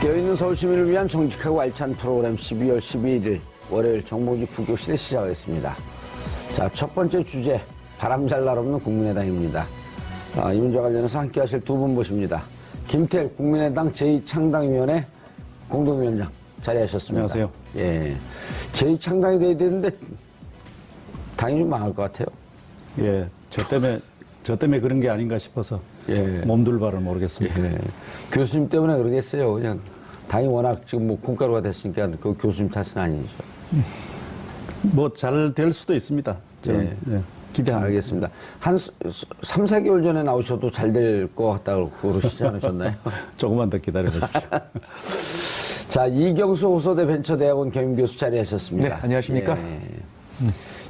깨어있는 서울 시민을 위한 정직하고 알찬 프로그램 12월 12일 월요일 정봉주 품격시대 시작하겠습니다. 자, 첫 번째 주제, 바람 잘 날 없는 국민의당입니다. 이 문제와 관련해서 함께 하실 두 분 모십니다. 김태일 국민의당 제2창당위원회 공동위원장 자리하셨습니다. 안녕하세요. 예. 제2창당이 돼야 되는데 당이 좀 망할 것 같아요. 예, 저 때문에 그런 게 아닌가 싶어서 예. 몸둘 바를 모르겠습니다. 예. 교수님 때문에 그러겠어요. 그냥 당이 워낙 지금 뭐 콩가루가 됐으니까 그 교수님 탓은 아니죠. 뭐 잘 될 수도 있습니다. 저는 기대합니다. 알겠습니다. 한 3, 4개월 전에 나오셔도 잘 될 것 같다고 그러시지 않으셨나요? 조금만 더 기다려주십시오. 자, 이경수 호소대 벤처대학원 겸임교수 자리하셨습니다. 네, 안녕하십니까? 예.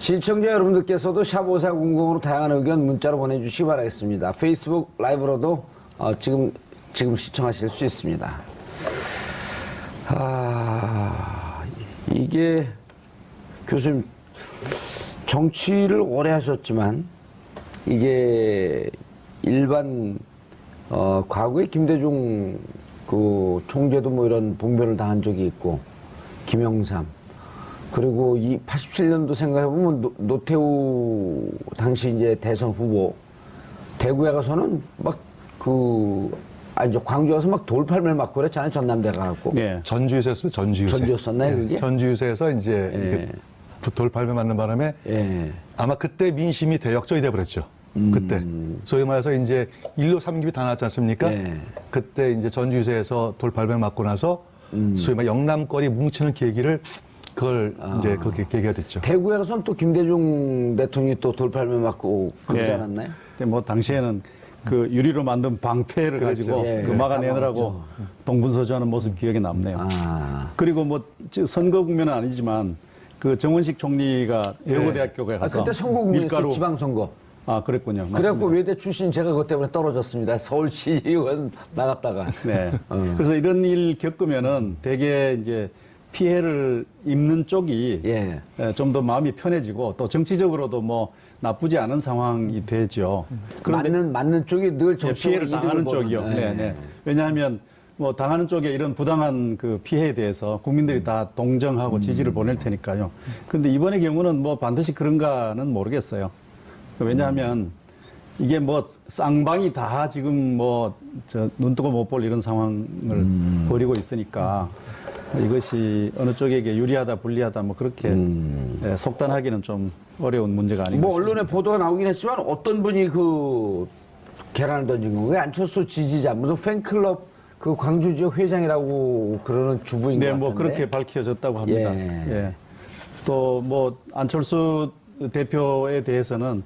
시청자 여러분들께서도 샵5400으로 다양한 의견 문자로 보내주시기 바라겠습니다. 페이스북 라이브로도 지금 시청하실 수 있습니다. 이게 교수님 정치를 오래 하셨지만 이게 일반 과거에 김대중 그 총재도 뭐 이런 봉변을 당한 적이 있고 김영삼 그리고 이 87년도 생각해보면 노태우 당시 이제 대선 후보 대구에 가서는 광주 가서 막 돌팔매를 맞고 그랬잖아요. 전남대 가갖고. 네. 전주유세였어요, 전주유세. 전주였었나요, 그게? 전주유세에서 이제 이렇게 돌팔매 맞는 바람에 아마 그때 민심이 대역전이 돼버렸죠. 그때. 소위 말해서 이제 1로 3급이 다 나왔지 않습니까? 그때 이제 전주유세에서 돌팔매 맞고 나서 소위 말 영남권이 뭉치는 계기를 이제 그렇게 계기가 됐죠. 대구에 가서는 또 김대중 대통령이 또 돌팔매 맞고 그러지 않았나요? 뭐 당시에는 그 유리로 만든 방패를 가지고 그 막아내느라고 동분서주하는 모습 기억에 남네요. 그리고 뭐 선거 국면은 아니지만 그 정원식 총리가 외고대학교에 가서 그때 선거 국면이었어요. 지방선거. 그랬군요. 그래갖고 외대 출신 제가 그것 때문에 떨어졌습니다. 서울시의원 나갔다가. 네. 그래서 이런 일 겪으면은 되게 이제 피해를 입는 쪽이 좀 더 마음이 편해지고 또 정치적으로도 뭐 나쁘지 않은 상황이 되죠. 그런데 맞는 쪽이 늘 피해를 당하는 쪽이요. 네. 왜냐하면 뭐 당하는 쪽에 이런 부당한 그 피해에 대해서 국민들이 다 동정하고 지지를 보낼 테니까요. 그런데 이번의 경우는 뭐 반드시 그런가는 모르겠어요. 왜냐하면 이게 뭐 쌍방이 다 지금 뭐 눈 뜨고 못 볼 이런 상황을 벌이고 있으니까 이것이 어느 쪽에게 유리하다 불리하다 뭐 그렇게 속단하기는 좀 어려운 문제가 아닌가 뭐 언론에 보도가 나오긴 했지만 어떤 분이 그 계란을 던진 건가요? 안철수 지지자 무슨 팬클럽 그 광주 지역 회장이라고 그러는 주부인 것 같은데. 뭐 그렇게 밝혀졌다고 합니다. 또 뭐 안철수 대표에 대해서는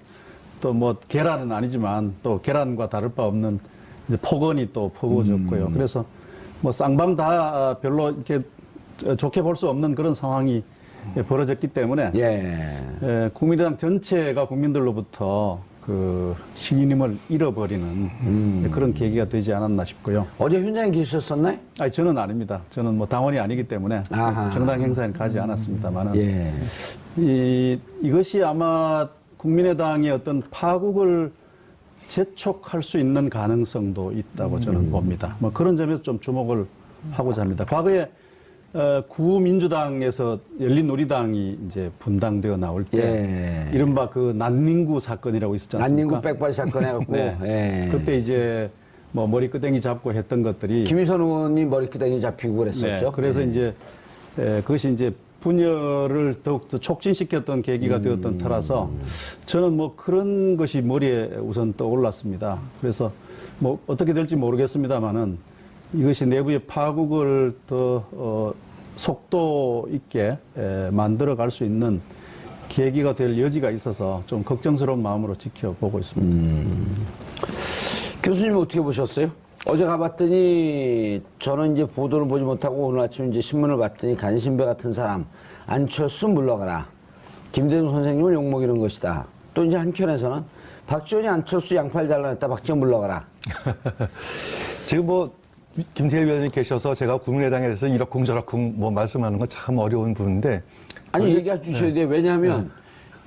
또 뭐 계란은 아니지만 또 계란과 다를 바 없는 이제 폭언이 또 퍼부어졌고요. 그래서 뭐 쌍방 다 별로 이렇게 좋게 볼 수 없는 그런 상황이 벌어졌기 때문에 국민의당 전체가 국민들로부터 그 신임을 잃어버리는 그런 계기가 되지 않았나 싶고요. 어제 현장에 계셨었나요? 아니 저는 아닙니다. 저는 뭐 당원이 아니기 때문에 정당 행사에는 가지 않았습니다만은 이것이 아마 국민의당의 어떤 파국을 재촉할 수 있는 가능성도 있다고 저는 봅니다. 뭐 그런 점에서 좀 주목을 하고자 합니다. 과거에 구민주당에서 열린우리당이 이제 분당되어 나올 때 이른바 그 난닝구 사건이라고 있었지 않습니까? 난닝구 백발 사건 해갖고 그때 이제 뭐 머리끄댕이 잡고 했던 것들이 김희선 의원이 머리끄댕이 잡히고 그랬었죠. 그래서 이제 그것이 이제 분열을 더욱더 촉진시켰던 계기가 되었던 터라서 저는 뭐 그런 것이 머리에 우선 떠올랐습니다. 그래서 뭐 어떻게 될지 모르겠습니다만은 이것이 내부의 파국을 더 속도 있게 만들어 갈 수 있는 계기가 될 여지가 있어서 좀 걱정스러운 마음으로 지켜보고 있습니다. 교수님 어떻게 보셨어요? 어제 가봤더니 저는 이제 보도를 보지 못하고 오늘 아침 이제 신문을 봤더니 간신배 같은 사람 안철수 물러가라. 김대중 선생님을 욕먹이는 것이다. 또 이제 한켠에서는 박지원이 안철수 양팔 잘라냈다. 박지원 물러가라. 지금 뭐 김태일 위원님 계셔서 제가 국민의당에 대해서 이러쿵저러쿵 뭐 말씀하는 건 참 어려운 부분인데 아니 얘기해 주셔야 돼요. 왜냐하면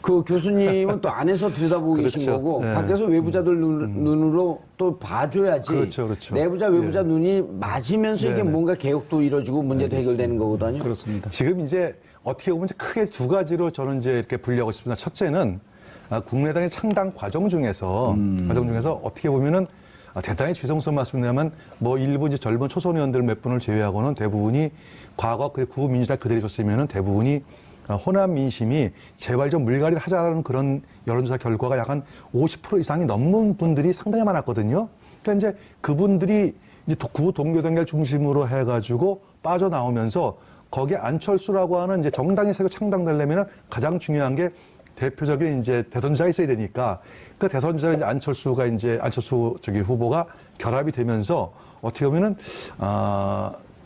그 교수님은 또 안에서 들여다보고 계신 그렇죠. 거고 네. 밖에서 외부자들 눈으로 또 봐줘야지. 그렇죠, 그렇죠. 내부자 외부자 눈이 맞으면서 이게 네네. 뭔가 개혁도 이루어지고 문제도 해결되는 거거든요. 그렇습니다. 지금 이제 어떻게 보면 이제 크게 두 가지로 저는 이제 이렇게 분류하고 싶습니다. 첫째는 국민의당의 창당 과정 중에서 어떻게 보면은 대단히 죄송스러운 말씀이냐면 뭐 일부 이제 젊은 초선 의원들 몇 분을 제외하고는 대부분이 과거 그 구민주당 그대로 줬으면은 대부분이 호남 민심이 제발 좀 물갈이를 하자라는 그런 여론조사 결과가 약 한 50% 이상이 넘는 분들이 상당히 많았거든요. 그러니까 이제 그분들이 이제 구 동교동계를 중심으로 해가지고 빠져나오면서 거기에 안철수라고 하는 이제 정당이 새로 창당되려면 가장 중요한 게 대표적인 이제 대선주자가 있어야 되니까 그 대선주자는 이제 안철수 후보가 결합이 되면서 어떻게 보면은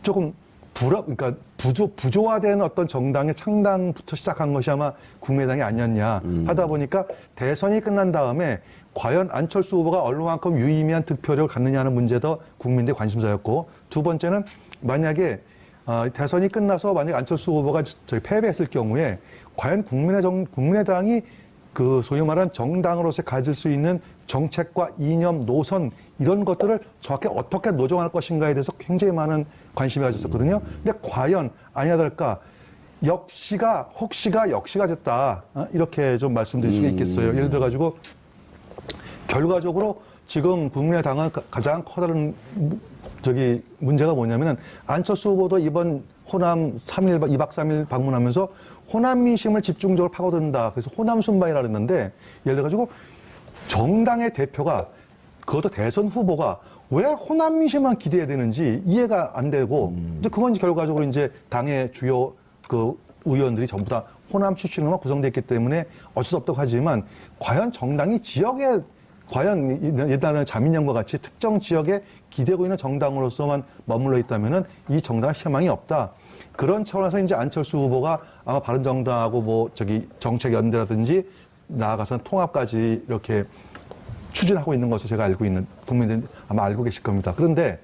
조금 그러니까 부조화된 어떤 정당의 창당부터 시작한 것이 아마 국민의당이 아니었냐 하다 보니까 대선이 끝난 다음에 과연 안철수 후보가 얼마만큼 유의미한 득표력을 갖느냐 하는 문제도 국민들의 관심사였고 두 번째는 만약에 대선이 끝나서 만약 안철수 후보가 패배했을 경우에 과연 국민의당이 그 소위 말하는 정당으로서 가질 수 있는 정책과 이념, 노선 이런 것들을 정확히 어떻게 노정할 것인가에 대해서 굉장히 많은 관심이 가졌었거든요. 근데 과연 아니야 다를까 혹시가 역시가 됐다 이렇게 좀 말씀드릴 수가 있겠어요. 예를 들어 가지고 결과적으로 지금 국민의당은 가장 커다란 문제가 뭐냐면은 안철수 후보도 이번 호남 2박 3일 방문하면서 호남 민심을 집중적으로 파고든다. 그래서 호남 순방이라 그랬는데 예를 들어 가지고 정당의 대표가 그것도 대선 후보가 왜 호남 민심만 기대해야 되는지 이해가 안 되고 이제 그건 결과적으로 이제 당의 주요 그 의원들이 전부 다 호남 출신으로만 구성됐기 때문에 어쩔 수 없다고 하지만 과연 정당이 지역에 과연 옛날에 자민련과 같이 특정 지역에 기대고 있는 정당으로서만 머물러 있다면은 이 정당은 희망이 없다. 그런 차원에서 이제 안철수 후보가 아마 바른정당하고 정책연대라든지 나아가서는 통합까지 이렇게 추진하고 있는 것으로 제가 알고 있는 국민들이 아마 알고 계실 겁니다. 그런데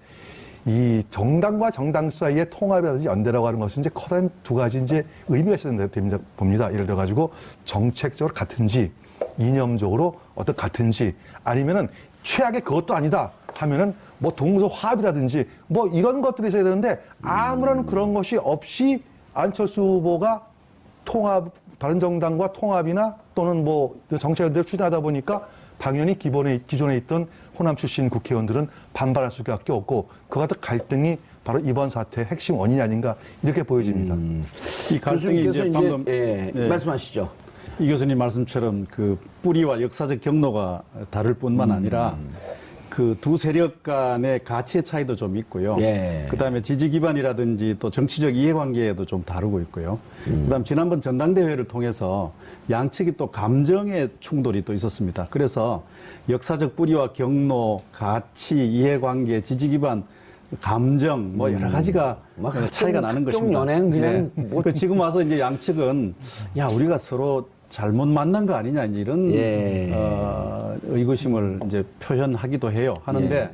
이 정당과 정당 사이의 통합이라든지 연대라고 하는 것은 이제 커다란 두 가지 이제 의미가 있어야 됩니다. 봅니다. 예를 들어 가지고 정책적으로 같은지 이념적으로 어떤 같은지 아니면은 최악의 그것도 아니다 하면은 뭐 동서 화합이라든지 뭐 이런 것들이 있어야 되는데 아무런 그런 것이 없이 안철수 후보가 바른정당과 통합이나 또는 뭐 정책연대를 추진하다 보니까 당연히 기존에 있던 호남 출신 국회의원들은 반발할 수밖에 없고 그 같은 갈등이 바로 이번 사태의 핵심 원인이 아닌가 이렇게 보여집니다. 이 갈등이 이제 방금 말씀하시죠. 이 교수님 말씀처럼 그 뿌리와 역사적 경로가 다를 뿐만 아니라 그 두 세력 간의 가치의 차이도 좀 있고요. 그다음에 지지 기반이라든지 또 정치적 이해관계도 좀 다르고 있고요. 그다음 지난번 전당대회를 통해서 양측이 또 감정의 충돌이 또 있었습니다. 그래서 역사적 뿌리와 경로, 가치, 이해관계, 지지 기반, 감정 뭐 여러 가지가 차이가 나는 것입니다. 연행 그냥 그 지금 와서 이제 양측은 야 우리가 서로 잘못 만난 거 아니냐 이런 의구심을 이제 표현하기도 해요. 하는데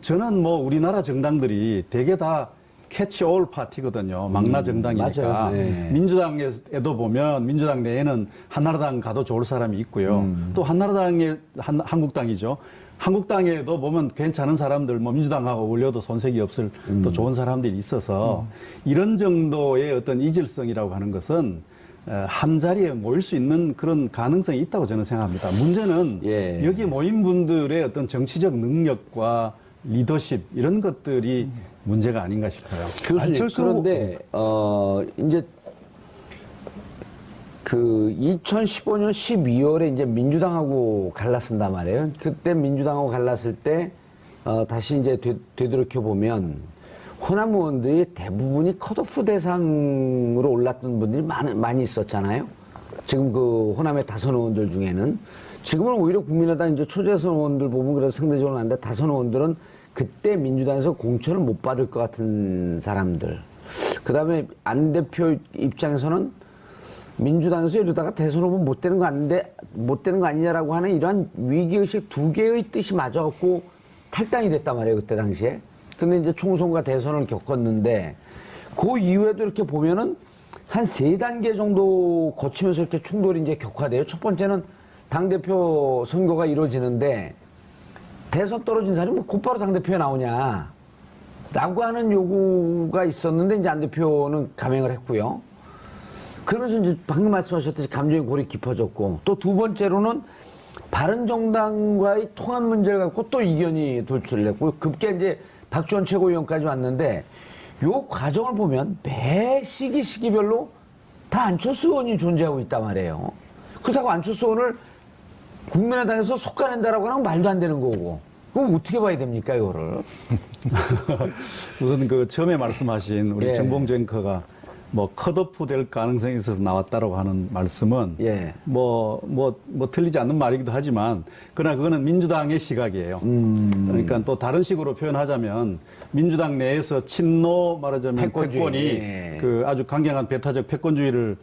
저는 뭐 우리나라 정당들이 대개 다 캐치올 파티거든요. 망라 정당이니까. 민주당에도 보면 민주당 내에는 한나라당 가도 좋을 사람이 있고요. 또 한국당이죠. 한국당에도 보면 괜찮은 사람들, 뭐 민주당하고 어울려도 손색이 없을 또 좋은 사람들이 있어서 이런 정도의 어떤 이질성이라고 하는 것은 한 자리에 모일 수 있는 그런 가능성이 있다고 저는 생각합니다. 문제는 여기 모인 분들의 어떤 정치적 능력과 리더십 이런 것들이 문제가 아닌가 싶어요. 교수님, 그런데 이제 그 2015년 12월에 이제 민주당하고 갈랐단 말이에요. 그때 민주당하고 갈랐을 때 다시 이제 되돌이켜 보면 호남 의원들이 대부분이 컷오프 대상으로 올랐던 분들이 많이 있었잖아요. 지금 그 호남의 다선 의원들 중에는 지금은 오히려 국민의당 이제 초재선 의원들 보면 그래도 상대적으로 나는데 다선 의원들은 그때 민주당에서 공천을 못 받을 것 같은 사람들. 그 다음에 안 대표 입장에서는 민주당에서 이러다가 대선 후보 못 되는 거 아니냐라고 하는 이러한 위기의식 두 개의 뜻이 맞아갖고 탈당이 됐단 말이에요, 그때 당시에. 근데 이제 총선과 대선을 겪었는데, 그 이후에도 이렇게 보면은 한 3단계 정도 거치면서 이렇게 충돌이 이제 격화돼요. 첫 번째는 당대표 선거가 이루어지는데 대선 떨어진 사람이 뭐 곧바로 당대표에 나오냐 라고 하는 요구가 있었는데 이제 안 대표는 감행을 했고요. 그러면서 이제 방금 말씀하셨듯이 감정의 골이 깊어졌고 또 두 번째로는 바른정당과의 통합 문제를 갖고 또 이견이 돌출했고 급게 이제 박지원 최고위원까지 왔는데 요 과정을 보면 매 시기별로 다 안철수 의원이 존재하고 있단 말이에요. 그렇다고 안철수 의원을 국민의당에서 속아낸다라고 하는 건 말도 안 되는 거고. 그럼 어떻게 봐야 됩니까, 이거를? 우선 그 처음에 말씀하신 우리 예. 정봉주 앵커가 뭐 컷오프 될 가능성이 있어서 나왔다라고 하는 말씀은 예. 뭐 틀리지 않는 말이기도 하지만 그러나 그거는 민주당의 시각이에요. 그러니까 또 다른 식으로 표현하자면 민주당 내에서 친노 말하자면 패권주의. 패권이 예. 그 아주 강경한 배타적 패권주의를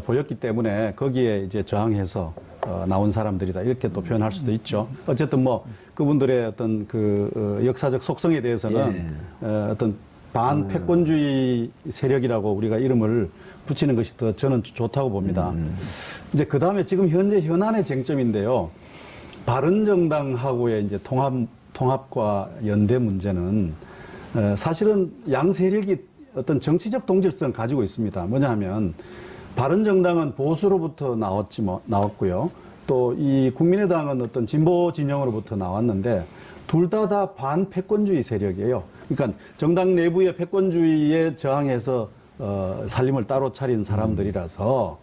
보였기 때문에 거기에 이제 저항해서 나온 사람들이다 이렇게 또 표현할 수도 있죠. 어쨌든 뭐 그분들의 어떤 그 역사적 속성에 대해서는 어떤 반패권주의 세력이라고 우리가 이름을 붙이는 것이 더 저는 좋다고 봅니다. 이제 그 다음에 지금 현재 현안의 쟁점인데요. 바른정당하고의 이제 통합과 연대 문제는 사실은 양 세력이 어떤 정치적 동질성을 가지고 있습니다. 뭐냐 하면 바른정당은 보수로부터 나왔고요. 또 이 국민의당은 어떤 진보 진영으로부터 나왔는데 둘 다 반패권주의 세력이에요. 그러니까 정당 내부의 패권주의에 저항해서 살림을 따로 차린 사람들이라서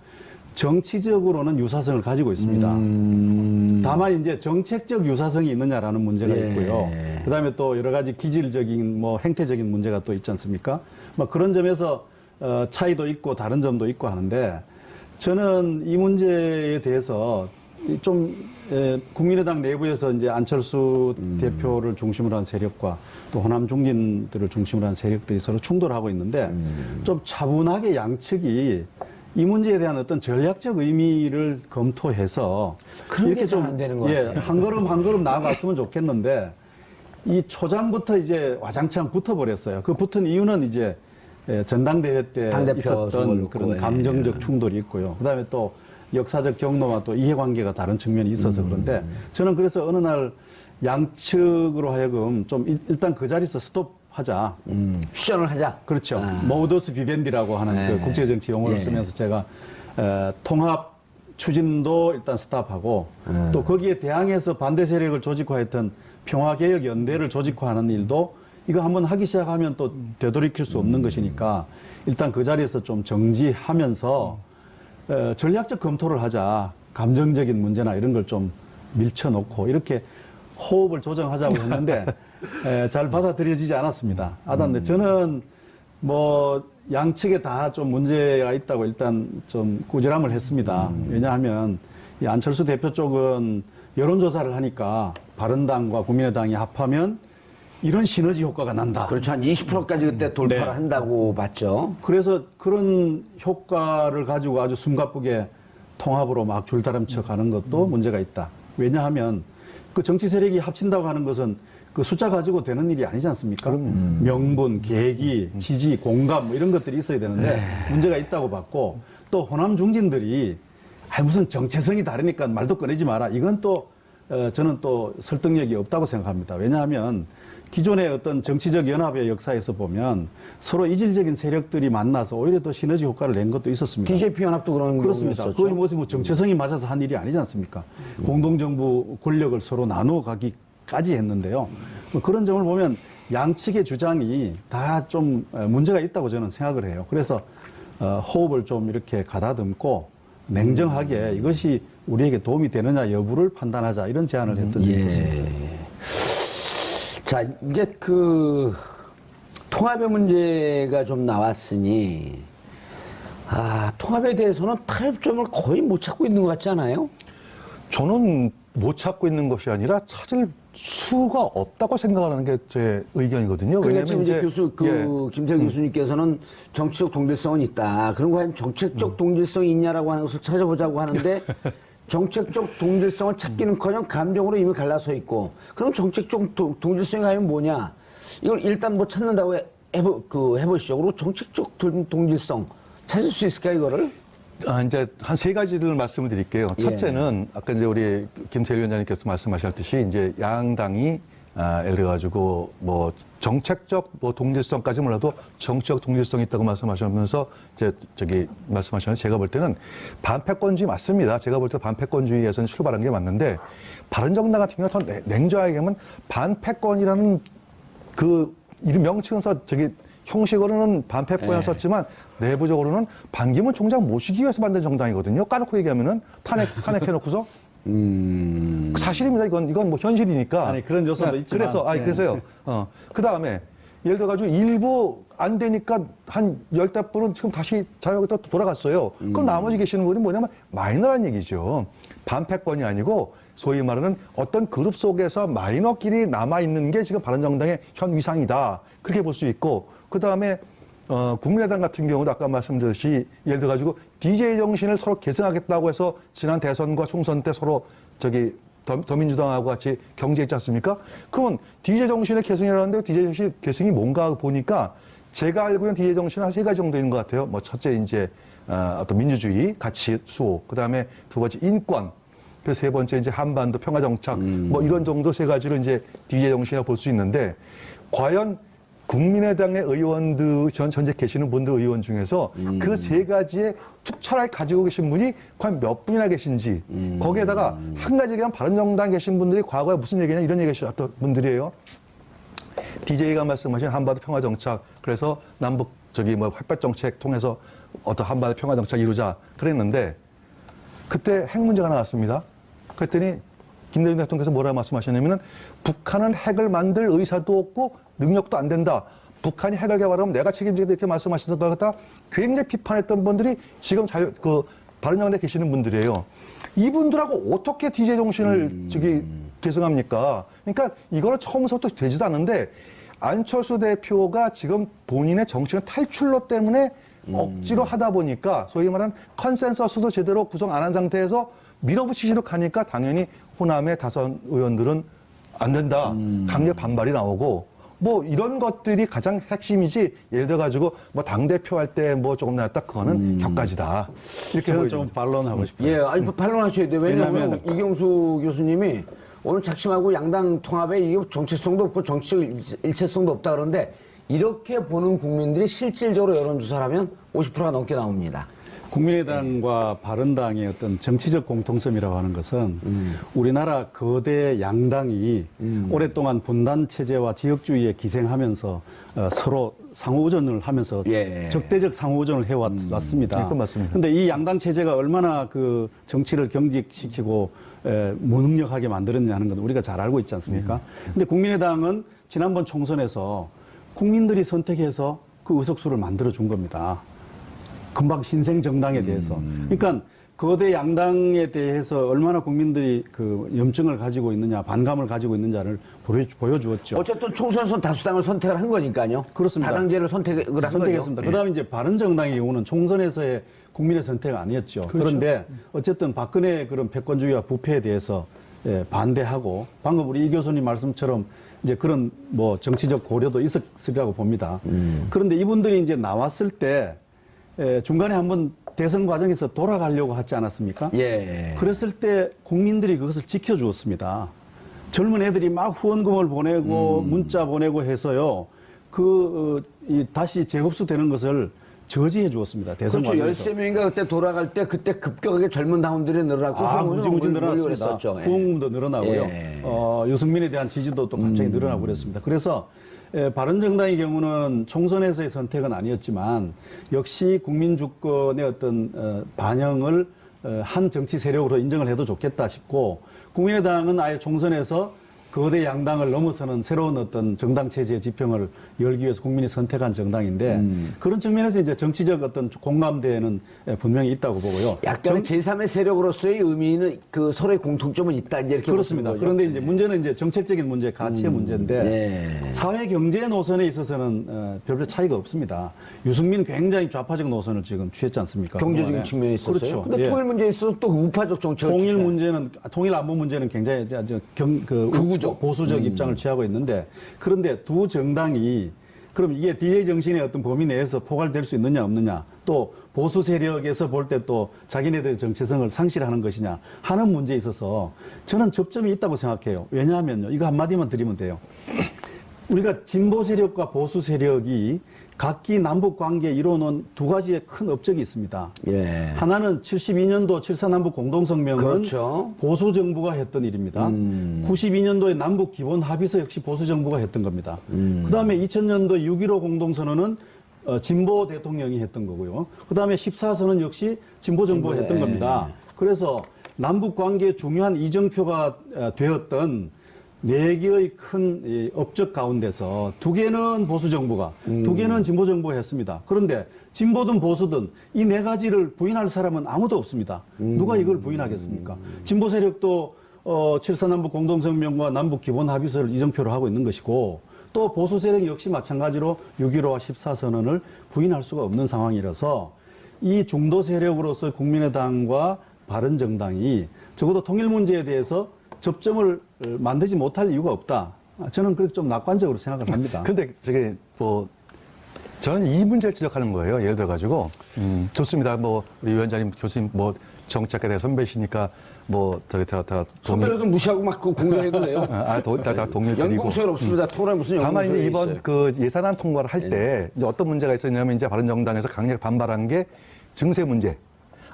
정치적으로는 유사성을 가지고 있습니다. 다만 이제 정책적 유사성이 있느냐라는 문제가 있고요. 그다음에 또 여러 가지 기질적인 뭐 행태적인 문제가 또 있지 않습니까? 뭐 그런 점에서 차이도 있고 다른 점도 있고 하는데 저는 이 문제에 대해서 좀 국민의당 내부에서 이제 안철수 대표를 중심으로 한 세력과 또 호남 중진들을 중심으로 한 세력들이 서로 충돌하고 있는데 좀 차분하게 양측이 이 문제에 대한 어떤 전략적 의미를 검토해서 이렇게 좀 안 되는 것 같아요. 한 걸음 한 걸음 나아갔으면 좋겠는데 이 초장부터 이제 와장창 붙어버렸어요. 그 붙은 이유는 이제 전당대회 때 있었던 그런 감정적 충돌이 있고요. 그다음에 또 역사적 경로와 또 이해관계가 다른 측면이 있어서 그런데 저는 그래서 어느 날 양측으로 하여금 좀 일단 그 자리에서 스톱하자. 휴전을 하자. 그렇죠. 모더스 비벤디라고 하는 그 국제정치 용어를 쓰면서 제가 통합 추진도 일단 스탑하고 또 거기에 대항해서 반대 세력을 조직화했던 평화개혁연대를 조직화하는 일도 이거 한번 하기 시작하면 또 되돌이킬 수 없는 것이니까 일단 그 자리에서 좀 정지하면서 전략적 검토를 하자. 감정적인 문제나 이런 걸 좀 밀쳐놓고 이렇게 호흡을 조정하자고 했는데 잘 받아들여지지 않았습니다. 근데 저는 뭐 양측에 다 좀 문제가 있다고 일단 좀 꾸지람을 했습니다. 왜냐하면 이 안철수 대표 쪽은 여론조사를 하니까 바른당과 국민의당이 합하면 이런 시너지 효과가 난다. 그렇죠. 한 20%까지 그때 돌파를 한다고 봤죠. 그래서 그런 효과를 가지고 아주 숨가쁘게 통합으로 막 줄다름쳐 가는 것도 문제가 있다. 왜냐하면 그 정치 세력이 합친다고 하는 것은 그 숫자 가지고 되는 일이 아니지 않습니까? 명분, 계기, 지지, 공감 뭐 이런 것들이 있어야 되는데 문제가 있다고 봤고 또 호남 중진들이 무슨 정체성이 다르니까 말도 꺼내지 마라. 이건 또 저는 또 설득력이 없다고 생각합니다. 왜냐하면 기존의 어떤 정치적 연합의 역사에서 보면 서로 이질적인 세력들이 만나서 오히려 더 시너지 효과를 낸 것도 있었습니다. DJP 연합도 그런 그렇습니다. 경우였었죠. 그게 무슨 뭐 정체성이 맞아서 한 일이 아니지 않습니까? 공동정부 권력을 서로 나누어 가기까지 했는데요. 뭐 그런 점을 보면 양측의 주장이 다 좀 문제가 있다고 저는 생각을 해요. 그래서 호흡을 좀 이렇게 가다듬고 냉정하게 이것이 우리에게 도움이 되느냐 여부를 판단하자 이런 제안을 했던 적이 있었습니다. 자, 이제 그 통합의 문제가 좀 나왔으니 통합에 대해서는 타협점을 거의 못 찾고 있는 것 같지 않아요? 저는 못 찾고 있는 것이 아니라 찾을 수가 없다고 생각하는 게 제 의견이거든요. 그러니까 지금 이제 왜냐면 김태형 교수님께서는 정치적 동질성은 있다. 그런 거 하면 정책적 동질성이 있냐라고 하는 것을 찾아보자고 하는데 정책적 동질성을 찾기는커녕 감정으로 이미 갈라서 있고, 그럼 정책적 동질성이 가면 뭐냐? 이걸 일단 뭐 찾는다고 해보시죠. 그리고 정책적 동질성, 찾을 수 있을까요, 이거를? 이제 한 세 가지를 말씀을 드릴게요. 예. 첫째는 아까 이제 우리 김태일 위원장님께서 말씀하셨듯이 이제 양당이 예를 들어가지고 뭐 정책적 뭐 동질성까지 몰라도 정치적 동질성이 있다고 말씀하시면서 이제 말씀하셨는데 제가 볼 때는 반패권주의 맞습니다. 제가 볼 때 반패권주의에서는 출발한 게 맞는데 바른정당 같은 경우는 더 냉정하게 하면 반패권이라는 그 이름 명칭은 형식으로는 반패권을 썼지만 내부적으로는 반기문 총장 모시기 위해서 만든 정당이거든요. 까놓고 얘기하면은 탄핵해놓고서 사실입니다. 이건 뭐 현실이니까. 아니 그런 요소도 있지만. 그래서요. 그 다음에 예를 들어가지고 일부 안 되니까 한 10분은 지금 다시 자유하게 또 돌아갔어요. 그럼 나머지 계시는 분이 뭐냐면 마이너라는 얘기죠. 반패권이 아니고 소위 말하는 어떤 그룹 속에서 마이너끼리 남아있는 게 지금 바른정당의 현 위상이다. 그렇게 볼 수 있고, 그 다음에 국민의당 같은 경우도 아까 말씀드렸듯이 예를 들어가지고 DJ 정신을 서로 계승하겠다고 해서 지난 대선과 총선 때 서로 더민주당하고 같이 경제했지 않습니까? 그러면 DJ 정신의 계승이라는데 DJ 정신 계승이 뭔가 보니까 제가 알고 있는 DJ 정신은 한 세 가지 정도 있는 것 같아요. 뭐 첫째 이제 어떤 민주주의, 가치 수호, 그 다음에 두 번째 인권, 그래서 세 번째 이제 한반도 평화 정착, 뭐 이런 정도 세 가지를 이제 DJ 정신이라고 볼 수 있는데 과연 국민의당의 의원들, 전직 계시는 분들 의원 중에서 그 세 가지의 투철하게 가지고 계신 분이 과연 몇 분이나 계신지, 거기에다가 한 가지 얘기하면 바른정당에 계신 분들이 과거에 무슨 얘기냐 이런 얘기 하셨던 분들이에요. DJ가 말씀하신 한반도 평화정착, 그래서 남북 햇볕정책 통해서 어떤 한반도 평화정착 이루자 그랬는데 그때 핵 문제가 나왔습니다. 그랬더니 김대중 대통령께서 뭐라고 말씀하셨냐면은 북한은 핵을 만들 의사도 없고 능력도 안 된다. 북한이 핵을 개발하면 내가 책임지겠다 이렇게 말씀하시던 걸 갖다 굉장히 비판했던 분들이 지금 바른정당에 계시는 분들이에요. 이분들하고 어떻게 DJ 정신을 계승합니까? 그러니까 이거는 처음부터 되지도 않는데 안철수 대표가 지금 본인의 정치적 탈출로 때문에 억지로 하다 보니까 소위 말하는 컨센서스도 제대로 구성 안 한 상태에서 밀어붙이시러 가니까 당연히 호남의 다선 의원들은 안 된다. 강력 반발이 나오고 뭐 이런 것들이 가장 핵심이지 예를 들어가지고 뭐 당대표 할 때 뭐 조금 나왔다 그거는 격가지다. 이렇게 저는 좀 반론하고 싶어요. 예, 아니 반론하셔야 돼요. 왜냐하면 이경수 교수님이 오늘 작심하고 양당 통합에 이게 정체성도 없고 정치적 일체성도 없다 그러는데 이렇게 보는 국민들이 실질적으로 여론조사를 하면 50%가 넘게 나옵니다. 국민의당과 바른당의 어떤 정치적 공통점이라고 하는 것은 우리나라 거대 양당이 오랫동안 분단 체제와 지역주의에 기생하면서 서로 상호의존을 하면서 적대적 상호의존을 해왔습니다. 그건 맞습니다. 그런데 이 양당 체제가 얼마나 그 정치를 경직시키고 무능력하게 만들었냐는 건 우리가 잘 알고 있지 않습니까? 그런데 국민의당은 지난번 총선에서 국민들이 선택해서 그 의석수를 만들어준 겁니다. 금방 신생 정당에 대해서. 그러니까 거대 양당에 대해서 얼마나 국민들이 그 염증을 가지고 있느냐, 반감을 가지고 있느냐를 보여주었죠. 어쨌든 총선에서 다수당을 선택을 한 거니까요. 그렇습니다. 다당제를 선택을 한 선택했습니다. 거죠. 그다음에 이제 바른정당의 경우는 총선에서의 국민의 선택은 아니었죠. 그렇죠. 그런데 어쨌든 박근혜의 그런 패권주의와 부패에 대해서 반대하고 방금 우리 이 교수님 말씀처럼 이제 그런 뭐 정치적 고려도 있었으리라고 봅니다. 그런데 이분들이 이제 나왔을 때 중간에 한번 대선 과정에서 돌아가려고 하지 않았습니까? 예. 그랬을 때 국민들이 그것을 지켜주었습니다. 젊은 애들이 막 후원금을 보내고 문자 보내고 해서요. 다시 재흡수되는 것을 저지해 주었습니다. 대선 그렇죠. 과정에서. 13명인가 그때 돌아갈 때 그때 급격하게 젊은 당원들이 늘어났고 무지무지 늘어났습니다. 후원금도 늘어나고요. 예. 유승민에 대한 지지도 또 갑자기 늘어나고 그랬습니다. 그래서 바른정당의 경우는 총선에서의 선택은 아니었지만 역시 국민 주권의 어떤 반영을 한 정치 세력으로 인정을 해도 좋겠다 싶고 국민의당은 아예 총선에서 거대 양당을 넘어서는 새로운 어떤 정당 체제의 지평을 열기 위해서 국민이 선택한 정당인데 그런 측면에서 이제 정치적 어떤 공감대는 분명히 있다고 보고요. 약간 제3의 세력으로서의 의미는 그 서로의 공통점은 있다 이제 이렇게 그렇습니다. 보시는 거죠? 그런데 이제 문제는 이제 정책적인 문제, 가치의 문제인데 사회 경제 노선에 있어서는 별로 차이가 없습니다. 유승민 굉장히 좌파적 노선을 지금 취했지 않습니까? 경제적인 그동안에. 측면이 있었어요. 그렇죠. 근데 통일 문제에 있어서 또 우파적 정책을 통일 안보 문제는 굉장히 아주 극우적 보수적 입장을 취하고 있는데 그런데 두 정당이 그럼 이게 DA 정신의 어떤 범위 내에서 포괄될 수 있느냐 없느냐, 또 보수 세력에서 볼 때 또 자기네들의 정체성을 상실하는 것이냐 하는 문제에 있어서 저는 접점이 있다고 생각해요. 왜냐하면요, 이거 한마디만 드리면 돼요. 우리가 진보 세력과 보수 세력이 각기 남북 관계에 이뤄놓은 두 가지의 큰 업적이 있습니다. 예. 하나는 72년도 7.4남북 공동성명은 그렇죠. 보수 정부가 했던 일입니다. 92년도에 남북 기본 합의서 역시 보수 정부가 했던 겁니다. 그다음에 2000년도 6.15 공동선언은 진보 대통령이 했던 거고요. 그다음에 14선은 역시 진보 정부가 했던 겁니다. 그래서 남북 관계의 중요한 이정표가 되었던 4개의 큰 업적 가운데서 2개는 보수 정부가, 2개는 진보 정부가 했습니다. 그런데 진보든 보수든 이 4가지를 부인할 사람은 아무도 없습니다. 누가 이걸 부인하겠습니까? 진보 세력도 7.4남북 공동성명과 남북 기본 합의서를 이정표로 하고 있는 것이고, 또 보수 세력 역시 마찬가지로 6.15와 14선언을 부인할 수가 없는 상황이라서 이 중도 세력으로서 국민의당과 바른정당이 적어도 통일 문제에 대해서 접점을 만들지 못할 이유가 없다. 저는 그렇게 좀 낙관적으로 생각을 합니다. 근데 저게 저는 이 문제를 지적하는 거예요. 예를 들어가지고 좋습니다. 우리 위원장님, 교수님 정치학에 대해 선배시니까 선배들도 무시하고 막 공유해도 돼요. 다 동료들이고. 연공소연 없습니다. 토론에 무슨 다만 연공소연이 이제 이번 있어요. 그 예산안 통과를 할 때 이제 어떤 문제가 있었냐면 이제 바른정당에서 강력 반발한 게 증세 문제.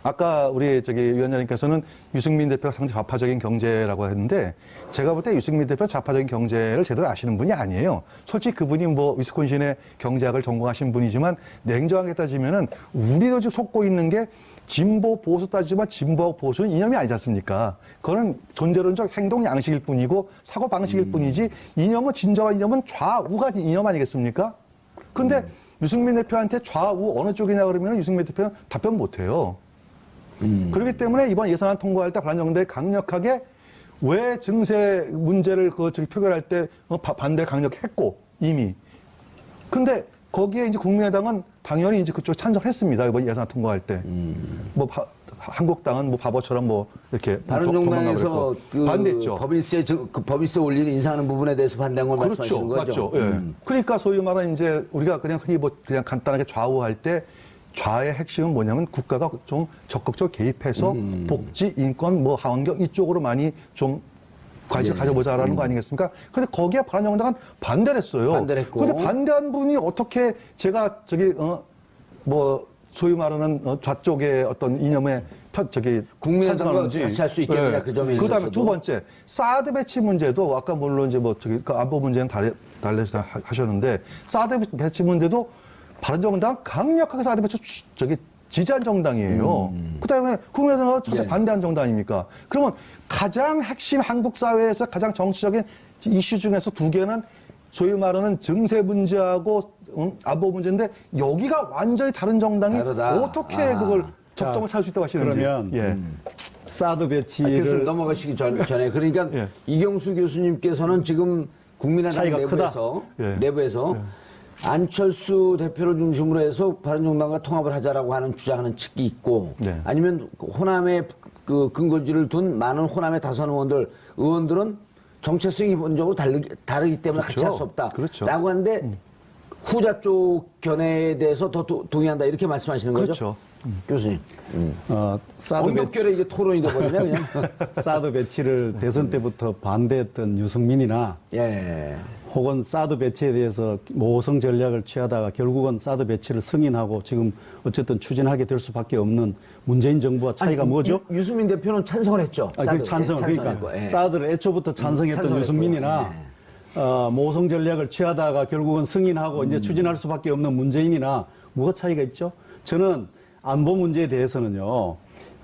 아까 우리 위원장님께서는 유승민 대표가 상당히 좌파적인 경제라고 했는데, 제가 볼 때 유승민 대표 좌파적인 경제를 제대로 아시는 분이 아니에요. 솔직히 그분이 위스콘신의 경제학을 전공하신 분이지만 냉정하게 따지면은 우리도 지금 속고 있는 게 진보 보수 따지지만 진보하고 보수는 이념이 아니지 않습니까? 그거는 존재론적 행동 양식일 뿐이고 사고 방식일 뿐이지, 이념은 진정한 이념은 좌우가 이념 아니겠습니까? 근데 유승민 대표한테 좌우 어느 쪽이냐 그러면 유승민 대표는 답변 못 해요. 그렇기 때문에 이번 예산안 통과할 때 바른정당이 강력하게 왜 증세 문제를 표결할 때 반대를 강력했고 이미. 근데 거기에 이제 국민의당은 당연히 이제 그쪽 찬성했습니다. 이번 예산안 통과할 때. 한국당은 바보처럼 이렇게 바른정당에서 반대했죠. 법인세 올리는 인상하는 부분에 대해서 반대한 걸 말씀하시는 거죠. 맞죠. 예. 그러니까 소위 말하는 이제 우리가 그냥 흔히 그냥 간단하게 좌우할 때 좌의 핵심은 뭐냐면 국가가 좀 적극적으로 개입해서 복지, 인권, 환경 이쪽으로 많이 좀 관심을 가져보자라는 거 아니겠습니까? 근데 거기에 바른정당은 반대를 했어요. 반대를 했고. 근데 반대한 분이 어떻게 제가 소위 말하는 좌쪽의 어떤 이념에 국민의당과 같이 할 수 있겠느냐, 그 점에 있어서도. 그다음에 두 번째, 사드 배치 문제도 아까 물론 이제 그 안보 문제는 달래서 하셨는데, 사드 배치 문제도 바른정당 강력하게 사드 배치 지지한 정당이에요. 그다음에 국민의당은 절대 반대한 정당 아닙니까? 그러면 가장 핵심 한국 사회에서 가장 정치적인 이슈 중에서 2개는 소위 말하는 증세 문제하고 안보 문제인데, 여기가 완전히 다른 정당이 다르다. 어떻게 그걸 적정을 살 수 있다고 하시는지. 그러면 사드 배치를 교수님 넘어가시기 전에 그러니까 예. 이경수 교수님께서는 지금 국민의당 내부에서 안철수 대표를 중심으로 해서 바른정당과 통합을 하자라고 하는 주장하는 측이 있고, 아니면 호남의 그 근거지를 둔 많은 호남의 다선 의원들은 정체성이 기본적으로 다르기 때문에 같이 할 수 없다. 라고 하는데 후자 쪽 견해에 대해서 더 동의한다 이렇게 말씀하시는 거죠? 그렇죠. 교수님. 언덕결에 이게 토론이 돼버리네 그냥. 사드 배치를 대선 때부터 반대했던 유승민이나 혹은 사드 배치에 대해서 모성 전략을 취하다가 결국은 사드 배치를 승인하고 지금 어쨌든 추진하게 될 수밖에 없는 문재인 정부와 차이가 뭐죠? 유승민 대표는 찬성을 했죠. 그러니까 사드를 애초부터 찬성했던 유승민이나 모성 전략을 취하다가 결국은 승인하고 이제 추진할 수밖에 없는 문재인이나 뭐가 차이가 있죠? 저는 안보 문제에 대해서는요,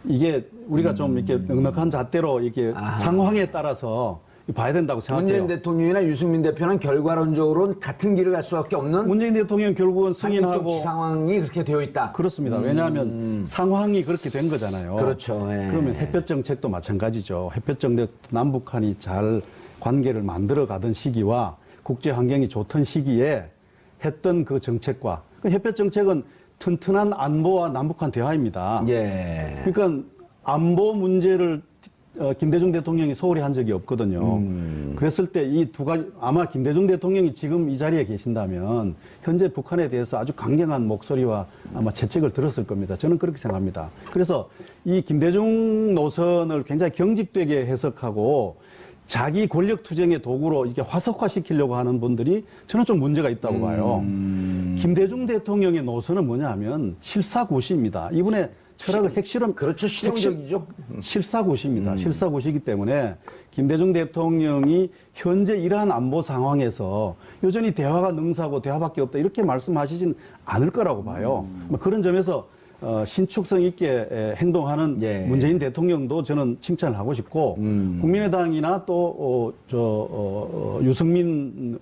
이게 우리가 좀 이렇게 넉넉한 잣대로 이렇게 상황에 따라서 봐야 된다고 생각해요. 문재인 대통령이나 유승민 대표는 결과론적으로는 같은 길을 갈 수밖에 없는. 문재인 대통령 결국은 승인하고 상황이 그렇게 되어 있다. 그렇습니다. 왜냐하면 상황이 그렇게 된 거잖아요. 그렇죠. 그러면 햇볕 정책도 마찬가지죠. 햇볕 정책, 남북한이 잘 관계를 만들어 가던 시기와 국제 환경이 좋던 시기에 했던 그 정책과, 그 햇볕 정책은 튼튼한 안보와 남북한 대화입니다. 그러니까 안보 문제를 김대중 대통령이 소홀히 한 적이 없거든요. 그랬을 때 이 두 가지, 아마 김대중 대통령이 지금 이 자리에 계신다면 현재 북한에 대해서 아주 강경한 목소리와 아마 채찍을 들었을 겁니다. 저는 그렇게 생각합니다. 그래서 이 김대중 노선을 굉장히 경직되게 해석하고 자기 권력 투쟁의 도구로 이렇게 화석화시키려고 하는 분들이 저는 좀 문제가 있다고 봐요. 김대중 대통령의 노선은 뭐냐 하면 실사구시입니다. 이분의 철학의 핵실험. 그렇죠. 실용적이죠. 실사구시입니다. 실사구시이기 때문에 김대중 대통령이 현재 이러한 안보 상황에서 여전히 대화가 능사고 대화밖에 없다 이렇게 말씀하시진 않을 거라고 봐요. 뭐 그런 점에서 신축성 있게 행동하는 예. 문재인 대통령도 저는 칭찬을 하고 싶고 국민의당이나 또 유승민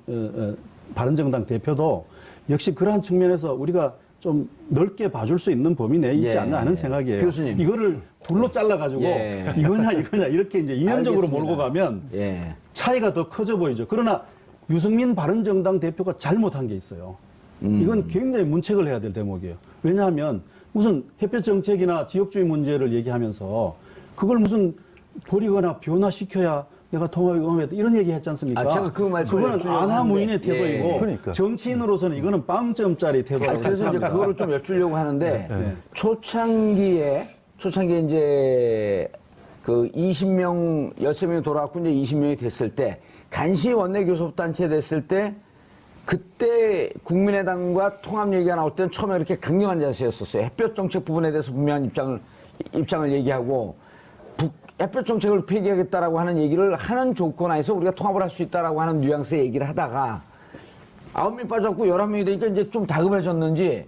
바른정당 대표도 역시 그러한 측면에서 우리가 좀 넓게 봐줄 수 있는 범위 내에 있지 예. 않나 하는 생각이에요. 교수님. 이거를 둘로 잘라가지고 예. 이거냐 이렇게 이제 이념적으로 알겠습니다. 몰고 가면 예. 차이가 더 커져 보이죠. 그러나 유승민 바른정당 대표가 잘못한 게 있어요. 이건 굉장히 문책을 해야 될 대목이에요. 왜냐하면 무슨 햇볕 정책이나 지역주의 문제를 얘기하면서 그걸 무슨 버리거나 변화시켜야 내가 통합이 응하겠다 이런 얘기 했지 않습니까? 아, 제가 그 말씀을 그거는 여쭈려고 안하무인의 하는데. 태도이고 예. 그러니까. 정치인으로서는 이거는 빵점짜리 태도라고 그래서 이제 생각합니다. 그거를 좀 여쭈려고 하는데 네. 초창기에 이제 그 20명, 13명이 돌아왔고 이제 20명이 됐을 때 간시 원내교섭단체 됐을 때 그때 국민의당과 통합 얘기가 나올 때는 처음에 이렇게 강경한 자세였었어요. 햇볕 정책 부분에 대해서 분명한 입장을 얘기하고 햇볕 정책을 폐기하겠다라고 하는 얘기를 하는 조건 하에서 우리가 통합을 할 수 있다라고 하는 뉘앙스의 얘기를 하다가 9명 빠졌고 11명이 되니까 이제 좀 다급해졌는지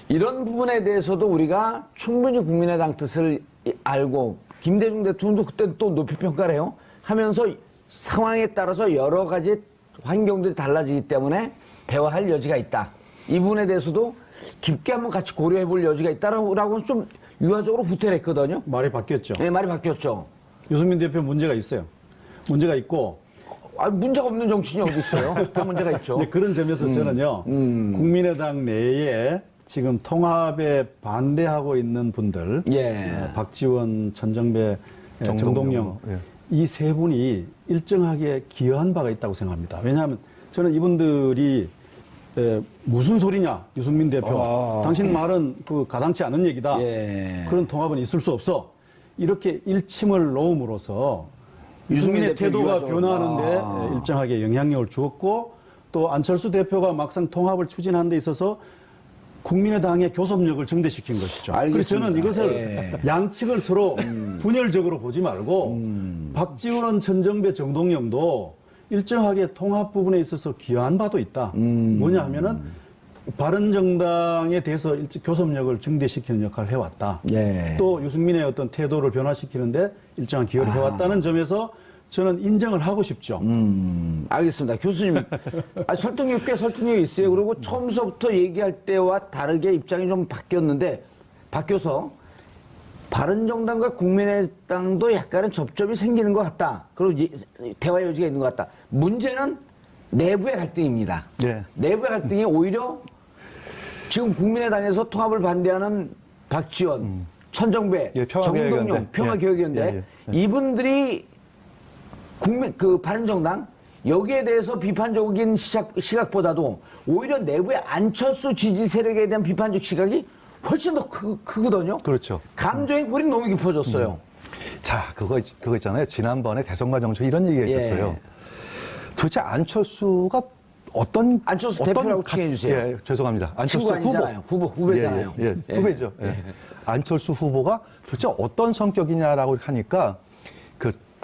이런 부분에 대해서도 우리가 충분히 국민의당 뜻을 알고 김대중 대통령도 그때 또 높이 평가를 해요. 하면서 상황에 따라서 여러 가지 환경들이 달라지기 때문에 대화할 여지가 있다. 이 부분에 대해서도 깊게 한번 같이 고려해 볼 여지가 있다라고 좀 유화적으로 후퇴를 했거든요. 말이 바뀌었죠. 네, 말이 바뀌었죠. 유승민 대표 문제가 있어요. 문제가 있고 문제가 없는 정치인이 어디 있어요? 다 문제가 있죠. 네, 그런 점에서 저는요, 국민의당 내에 지금 통합에 반대하고 있는 분들, 예. 박지원, 천정배, 정동영, 예. 이 세 분이 일정하게 기여한 바가 있다고 생각합니다. 왜냐하면 저는 이분들이 무슨 소리냐, 유승민 대표. 당신 말은 그 가당치 않은 얘기다. 예. 그런 통합은 있을 수 없어. 이렇게 일침을 놓음으로써 유승민 유승민의 대표 태도가 유화적으로. 변화하는데 일정하게 영향력을 주었고 또 안철수 대표가 막상 통합을 추진하는 데 있어서 국민의당의 교섭력을 증대시킨 것이죠. 알겠습니다. 그래서 저는 이것을 예. 양측을 서로 분열적으로 보지 말고 박지원, 천정배, 정동영도 일정하게 통합 부분에 있어서 기여한 바도 있다. 뭐냐 하면은 바른정당에 대해서 교섭력을 증대시키는 역할을 해왔다. 예. 또 유승민의 어떤 태도를 변화시키는데 일정한 기여를 해왔다는 점에서 저는 인정을 하고 싶죠. 알겠습니다. 교수님, 설득력 꽤 설득력이 있어요. 그리고 처음서부터 얘기할 때와 다르게 입장이 좀 바뀌어서 바른정당과 국민의당도 약간은 접점이 생기는 것 같다. 그리고 대화 여지가 있는 것 같다. 문제는 내부의 갈등입니다. 예. 내부의 갈등이 오히려 지금 국민의당에서 통합을 반대하는 박지원, 천정배, 예, 정동영, 평화교육위원회 이분들이 바른정당 여기에 대해서 비판적인 시각보다도 오히려 내부의 안철수 지지 세력에 대한 비판적 시각이 훨씬 더 크거든요. 그렇죠. 감정의 골이 너무 깊어졌어요. 자, 그거 있잖아요. 지난번에 대선과 정책 이런 얘기가 있었어요. 도대체 안철수가 안철수 대표라고 칭해 주세요. 예, 죄송합니다. 안철수 친구 아니잖아요. 후배잖아요. 예, 후배죠. 예. 안철수 후보가 도대체 어떤 성격이냐라고 하니까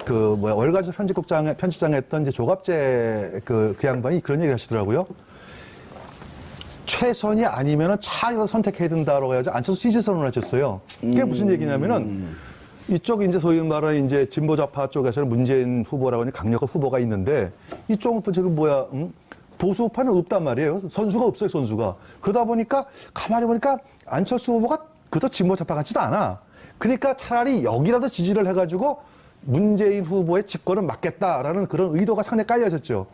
월간지 편집장에 했던 이제 조갑재 그 양반이 그런 얘기를 하시더라고요. 최선이 아니면은 차라리 선택해야 된다라고 해가지고 안철수 지지 선언을 하셨어요. 그게 무슨 얘기냐면은 이쪽 이제 소위 말하는 이제 진보좌파 쪽에서는 문재인 후보라고 하는 강력한 후보가 있는데 이쪽은 저기 보수 우파는 없단 말이에요. 선수가 없어요, 선수가. 그러다 보니까 가만히 보니까 안철수 후보가 그도 진보좌파 같지도 않아. 그러니까 차라리 여기라도 지지를 해가지고 문재인 후보의 집권을 막겠다라는 그런 의도가 상당히 깔려졌죠.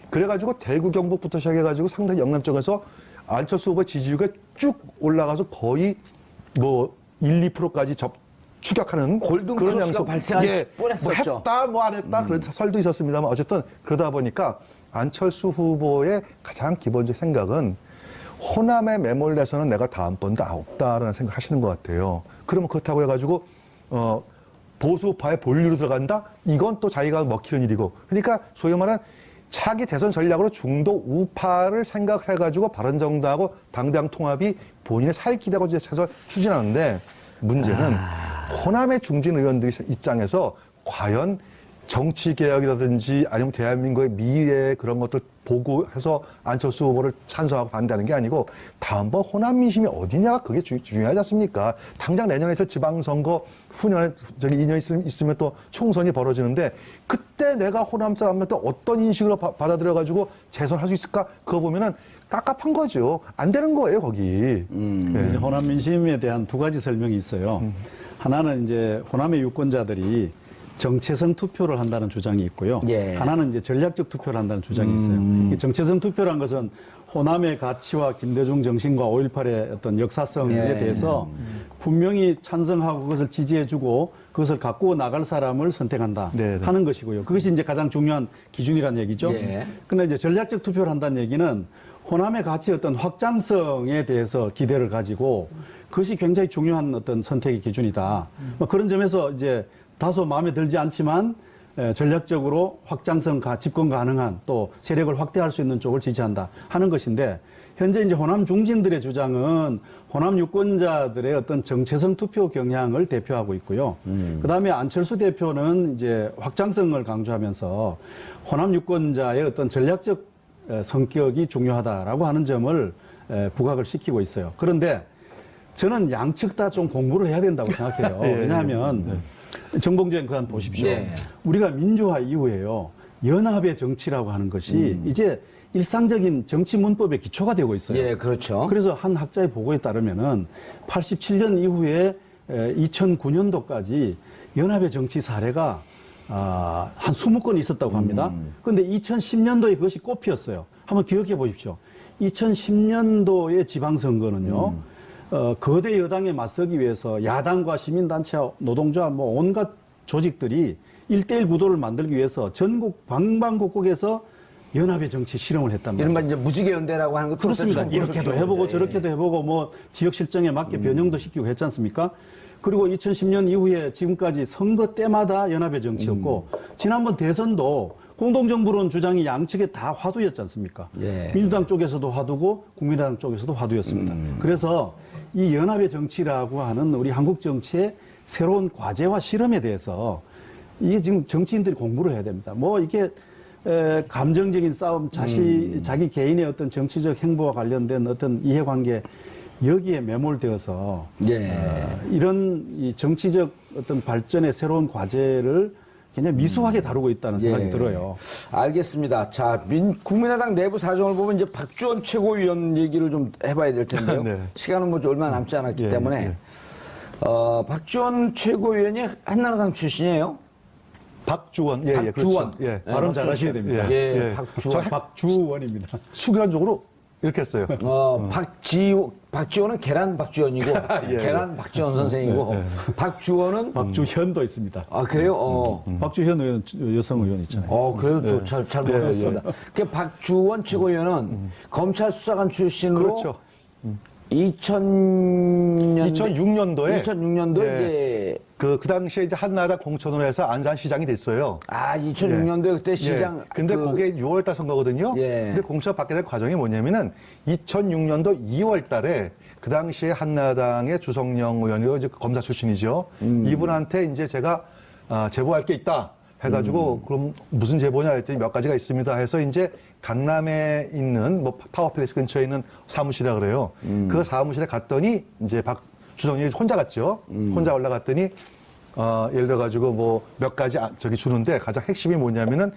그래가지고 대구 경북부터 시작해가지고 상당히 영남 쪽에서 안철수 후보의 지지율이 쭉 올라가서 거의 1, 2%까지 추격하는 골든크로스가 양상 발생할 뻔했었죠. 뭐 했다 뭐 안 했다 그런 설도 있었습니다만 어쨌든 그러다 보니까 안철수 후보의 가장 기본적 생각은 호남에 매몰돼서는 내가 다음번도 없다라는 생각을 하시는 것 같아요. 그러면 그렇다고 해가지고 보수파의 본류로 들어간다? 이건 또 자기가 먹히는 일이고. 그러니까 소위 말하는 차기 대선 전략으로 중도 우파를 생각해가지고 바른정당하고 당대당 통합이 본인의 살 길이라고 해서 추진하는데 문제는 호남의 중진 의원들 입장에서 과연 정치개혁이라든지 아니면 대한민국의 미래 그런 것들 보고 해서 안철수 후보를 찬성하고 반대하는 게 아니고 다음번 호남 민심이 어디냐가 그게 중요하지 않습니까? 당장 내년에서 지방선거 후년에 2년 있으면 또 총선이 벌어지는데 그때 내가 호남 사람한테 어떤 인식으로 받아들여가지고 재선할 수 있을까? 그거 보면은 깝깝한 거죠. 안 되는 거예요, 거기. 네. 호남 민심에 대한 두 가지 설명이 있어요. 하나는 이제 호남의 유권자들이 정체성 투표를 한다는 주장이 있고요. 예. 하나는 이제 전략적 투표를 한다는 주장이 있어요. 이 정체성 투표란 것은 호남의 가치와 김대중 정신과 5.18의 어떤 역사성에 대해서 분명히 찬성하고 그것을 지지해주고 그것을 갖고 나갈 사람을 선택한다 하는 것이고요. 그것이 이제 가장 중요한 기준이라는 얘기죠. 그런데 이제 전략적 투표를 한다는 얘기는 호남의 가치의 어떤 확장성에 대해서 기대를 가지고 그것이 굉장히 중요한 어떤 선택의 기준이다. 뭐 그런 점에서 이제 다소 마음에 들지 않지만 전략적으로 확장성, 집권 가능한 또 세력을 확대할 수 있는 쪽을 지지한다 하는 것인데 현재 이제 호남 중진들의 주장은 호남 유권자들의 어떤 정체성 투표 경향을 대표하고 있고요. 그다음에 안철수 대표는 이제 확장성을 강조하면서 호남 유권자의 어떤 전략적 성격이 중요하다라고 하는 점을 부각을 시키고 있어요. 그런데 저는 양측 다 좀 공부를 해야 된다고 생각해요. 왜냐하면 정봉주님 그간 보십시오. 우리가 민주화 이후에요. 연합의 정치라고 하는 것이 이제 일상적인 정치 문법의 기초가 되고 있어요. 예, 그렇죠. 그래서 한 학자의 보고에 따르면은 87년 이후에 2009년도까지 연합의 정치 사례가 한 20건 있었다고 합니다. 그런데 2010년도에 그것이 꽃피었어요. 한번 기억해 보십시오. 2010년도의 지방선거는요. 거대 여당에 맞서기 위해서 야당과 시민단체와 노동조합 뭐 온갖 조직들이 1대1 구도를 만들기 위해서 전국 방방곡곡에서 연합의 정치 실험을 했단 말이에요. 이른바 이제 무지개 연대라고 하는 거 그렇습니다. 이렇게도 해보고 저렇게도 해보고 뭐 지역 실정에 맞게 변형도 시키고 했지 않습니까? 그리고 2010년 이후에 지금까지 선거 때마다 연합의 정치였고 지난번 대선도 공동정부론 주장이 양측에 다 화두였지 않습니까? 민주당 쪽에서도 화두고 국민의당 쪽에서도 화두였습니다. 그래서 이 연합의 정치라고 하는 우리 한국 정치의 새로운 과제와 실험에 대해서 이게 지금 정치인들이 공부를 해야 됩니다. 뭐 이게 감정적인 싸움, 자기 개인의 어떤 정치적 행보와 관련된 어떤 이해관계 여기에 매몰되어서 이런 이 정치적 어떤 발전의 새로운 과제를 굉장히 미숙하게 다루고 있다는 생각이 들어요. 알겠습니다. 자, 국민의당 내부 사정을 보면 이제 박주원 최고위원 얘기를 좀 해봐야 될 텐데요. 시간은 뭐 얼마 남지 않았기 때문에 박주원 최고위원이 한나라당 출신이에요. 박주원, 박주원. 그렇죠. 발음 잘하셔야 됩니다. 박주원. 박주원입니다. 수교적으로 이렇게 했어요. 박지원은 계란 박지원이고, 계란 박지원 선생이고, 박주원은 박주현도 있습니다. 아, 그래요? 박주현 의원, 여성 의원 있잖아요. 그래요? 잘 모르겠습니다. 그 박주원 최고위원은 검찰 수사관 출신으로. 그렇죠. 2006년도에 이제 그 당시에 이제 한나라당 공천으로 해서 안산시장이 됐어요. 2006년도에 그때 시장. 근데 그게 6월달 선거거든요. 근데 공천 받게 될 과정이 뭐냐면은 2006년도 2월달에 그 당시에 한나라당의 주성영 의원이 이제 검사 출신이죠. 이분한테 이제 제가 제보할 게 있다. 해가지고 그럼 무슨 제보냐 했더니 몇 가지가 있습니다 해서 이제 강남에 있는 뭐 타워팰리스 근처에 있는 사무실이라 그래요. 그 사무실에 갔더니 이제 주성영이 혼자 갔죠. 혼자 올라갔더니 예를 들어 가지고 뭐 몇 가지 저기 주는데 가장 핵심이 뭐냐면은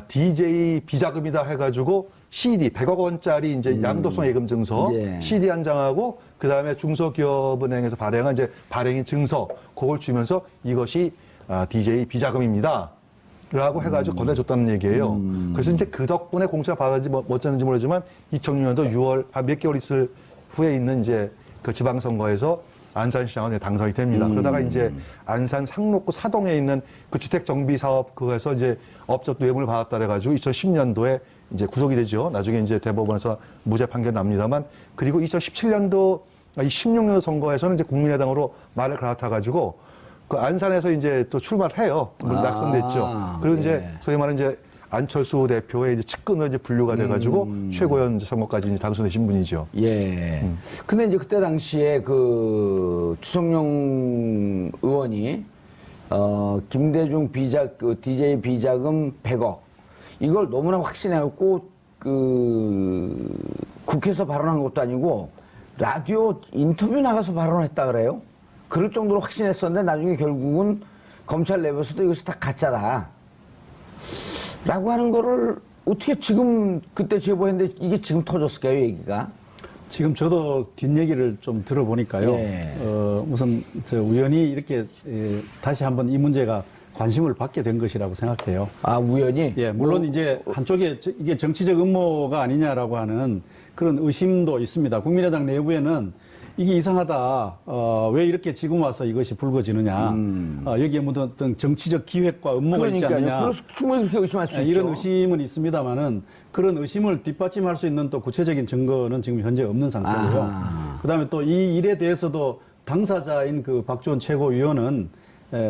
DJ 비자금이다 해가지고 CD 100억 원짜리 이제 양도성 예금 증서 CD 한 장하고 그 다음에 중소기업은행에서 발행한 이제 발행인 증서 그걸 주면서 이것이 DJ 비자금입니다. 라고 해가지고 건네줬다는 얘기예요. 그래서 이제 그 덕분에 공천을 받았는지 뭐 어쩌는지 모르지만 2006년도 6월 한 몇 개월 있을 후에 있는 이제 그 지방선거에서 안산시장은 당선이 됩니다. 그러다가 이제 안산 상록구 사동에 있는 그 주택 정비 사업 그거에서 이제 업적 뇌물을 받았다 그래가지고 2010년도에 이제 구속이 되죠. 나중에 이제 대법원에서 무죄 판결 납니다만, 그리고 2017년도 16년 선거에서는 이제 국민의당으로 말을 갈아타가지고 그 안산에서 이제 또 출마를 해요. 낙선됐죠. 그리고 이제 소위 말하는 이제 안철수 대표의 이제 측근으로 이제 분류가 돼가지고 최고위원 선거까지 이제 당선되신 분이죠. 예. 근데 이제 그때 당시에 그 주성용 의원이 김대중 DJ 비자금 100억 이걸 너무나 확신해갖고 국회에서 발언한 것도 아니고 라디오 인터뷰 나가서 발언했다 그래요. 그럴 정도로 확신했었는데 나중에 결국은 검찰 내부에서도 이것이 다 가짜다 라고 하는 거를 어떻게 지금 그때 제보했는데 이게 지금 터졌을까요, 얘기가? 지금 저도 뒷얘기를 좀 들어보니까요. 예. 우선 우연히 이렇게 다시 한번 이 문제가 관심을 받게 된 것이라고 생각해요. 아, 우연히? 예, 물론 이제 한쪽에 이게 정치적 음모가 아니냐라고 하는 그런 의심도 있습니다. 국민의당 내부에는 이게 이상하다. 왜 이렇게 지금 와서 이것이 불거지느냐. 여기에 묻은 어떤 정치적 기획과 음모가 있지 않느냐. 그래서 충분히 그렇게 의심할 수 있죠. 이런 의심은 있습니다만은 그런 의심을 뒷받침할 수 있는 또 구체적인 증거는 지금 현재 없는 상태고요. 그다음에 또 이 일에 대해서도 당사자인 그 박지원 최고위원은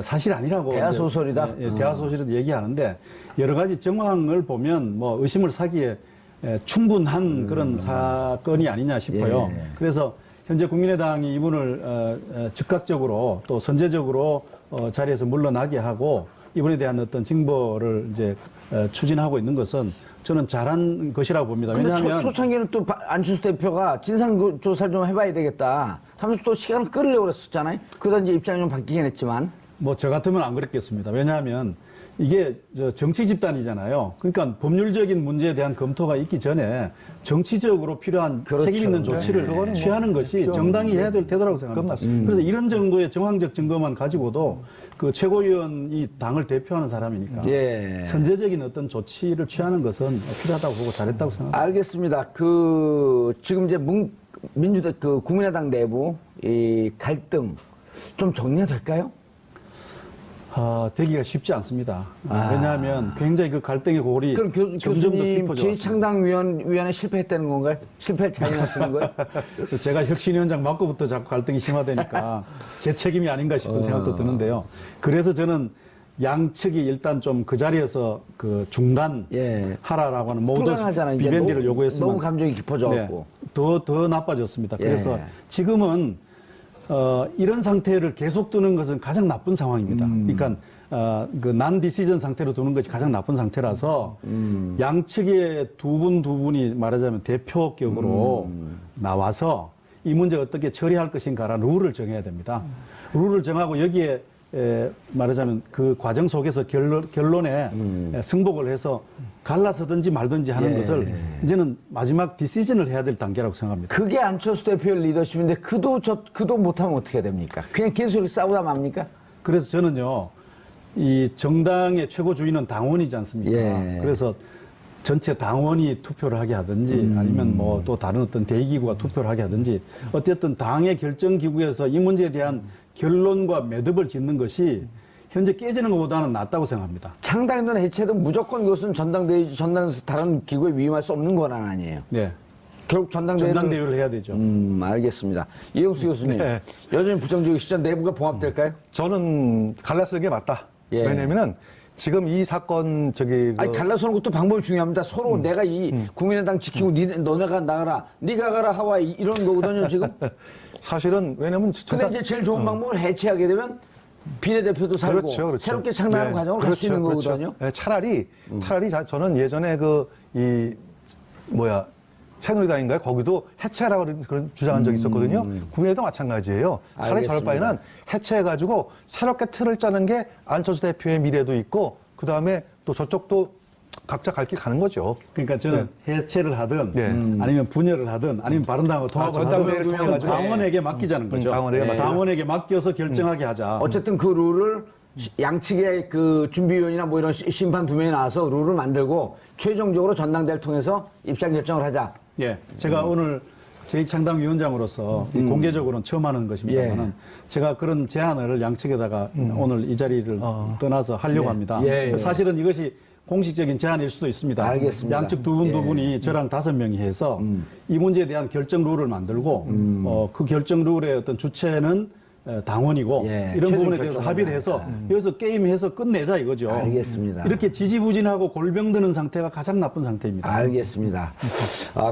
사실 아니라고 대화소설이다. 대화소설이다 얘기하는데 여러 가지 정황을 보면 뭐 의심을 사기에 충분한 그런 사건이 아니냐 싶어요. 예. 그래서 현재 국민의당이 이분을 즉각적으로 또 선제적으로 자리에서 물러나게 하고 이분에 대한 어떤 징벌을 이제 추진하고 있는 것은 저는 잘한 것이라고 봅니다. 왜냐하면 초창기는 또 안철수 대표가 진상조사를 좀 해봐야 되겠다 하면서 또 시간을 끌으려고 그랬었잖아요. 그러다 이제 입장이 좀 바뀌긴 했지만. 뭐 저 같으면 안 그랬겠습니다. 왜냐하면 이게 정치 집단이잖아요. 그러니까 법률적인 문제에 대한 검토가 있기 전에 정치적으로 필요한 그렇죠. 책임 있는 조치를 취하는 것이 정당이 해야 될 태도라고 생각합니다. 그래서 이런 정도의 정황적 증거만 가지고도 그 최고위원이 당을 대표하는 사람이니까 예. 선제적인 어떤 조치를 취하는 것은 필요하다고 보고 잘했다고 생각합니다. 알겠습니다. 지금 이제 민주당 국민의당 내부 이 갈등 좀 정리가 될까요? 되기가 쉽지 않습니다. 왜냐하면 굉장히 그 갈등의 골이 그럼 점점 더 교수님 깊어져. 재창당위원회 실패했다는 건가요? 실패를 자인하시는 거예요? 제가 혁신위원장 맡고부터 자꾸 갈등이 심화되니까 제 책임이 아닌가 싶은 생각도 드는데요. 그래서 저는 양측이 일단 좀 그 자리에서 그 중단하라라고 하는 모든 비밴디를 요구했으면 너무 감정이 깊어져갖고 더 나빠졌습니다. 그래서 지금은 이런 상태를 계속 두는 것은 가장 나쁜 상황입니다. 그러니까 그 난 디시전 상태로 두는 것이 가장 나쁜 상태라서 양측의 두 분이 말하자면 대표격으로 나와서 이 문제 어떻게 처리할 것인가라는 룰을 정해야 됩니다. 룰을 정하고 여기에 말하자면 그 과정 속에서 결론에 승복을 해서 갈라서든지 말든지 하는 것을 이제는 마지막 디시전을 해야 될 단계라고 생각합니다. 그게 안철수 대표의 리더십인데 그도 못하면 어떻게 됩니까? 그냥 계속 싸우다 맙니까? 그래서 저는요, 이 정당의 최고주의는 당원이지 않습니까? 그래서 전체 당원이 투표를 하게 하든지 아니면 뭐 또 다른 어떤 대의기구가 투표를 하게 하든지 어쨌든 당의 결정기구에서 이 문제에 대한 결론과 매듭을 짓는 것이 현재 깨지는 것보다는 낫다고 생각합니다. 창당이든 해체든 무조건 그것은 전당에서 다른 기구에 위임할 수 없는 권한 아니에요. 네. 결국 전당대회를 해야 되죠. 알겠습니다. 이영수 교수님, 네. 여전히 부정적이시죠? 내부가 봉합될까요? 저는 갈라서는 게 맞다. 예. 왜냐면은 지금 이 사건 아니 갈라서는 것도 방법이 중요합니다. 서로 내가 이 국민의당 지키고 너네가 나가라, 네가 가라 하와이 이런 거거든요 지금. 사실은 왜냐면 근데 이제 제일 좋은 방법은 해체하게 되면 비례대표도 살고 그렇죠. 새롭게 창당하는 과정을 갈 수 있는 거거든요. 네, 차라리 저는 예전에 새누리당인가요? 거기도 해체라고 그런 주장한 적이 있었거든요. 국민의도 마찬가지예요. 차라리 알겠습니다. 저럴 바에는 해체해가지고 새롭게 틀을 짜는 게 안철수 대표의 미래도 있고 그 다음에 또 저쪽도 각자 갈 길 가는 거죠. 그러니까 저는 해체를 하든 아니면 분열을 하든 아니면 바른당하고 통합을 하든 당원에게 맡기자는 거죠. 당원에게 맡겨서 결정하게 하자. 어쨌든 그 룰을 양측의 그 준비위원이나 뭐 이런 심판 두 명이 나와서 룰을 만들고 최종적으로 전당대회를 통해서 입장 결정을 하자. 예, 제가 오늘 제2창당위원장으로서 공개적으로는 처음 하는 것입니다만은 예. 제가 그런 제안을 양측에다가 오늘 이 자리를 떠나서 하려고 예. 합니다. 예, 예. 사실은 이것이 공식적인 제안일 수도 있습니다. 알겠습니다. 양측 두 분 두 예. 분이 저랑 5명이 해서 이 문제에 대한 결정 룰을 만들고 그 결정 룰의 어떤 주체는 당원이고 예. 이런 최종 부분에 대해서 결정을 합의를 해서 하니까. 여기서 게임해서 끝내자 이거죠. 알겠습니다. 이렇게 지지부진하고 골병드는 상태가 가장 나쁜 상태입니다. 알겠습니다.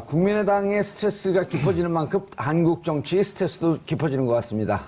국민의당의 스트레스가 깊어지는 만큼 한국 정치의 스트레스도 깊어지는 것 같습니다.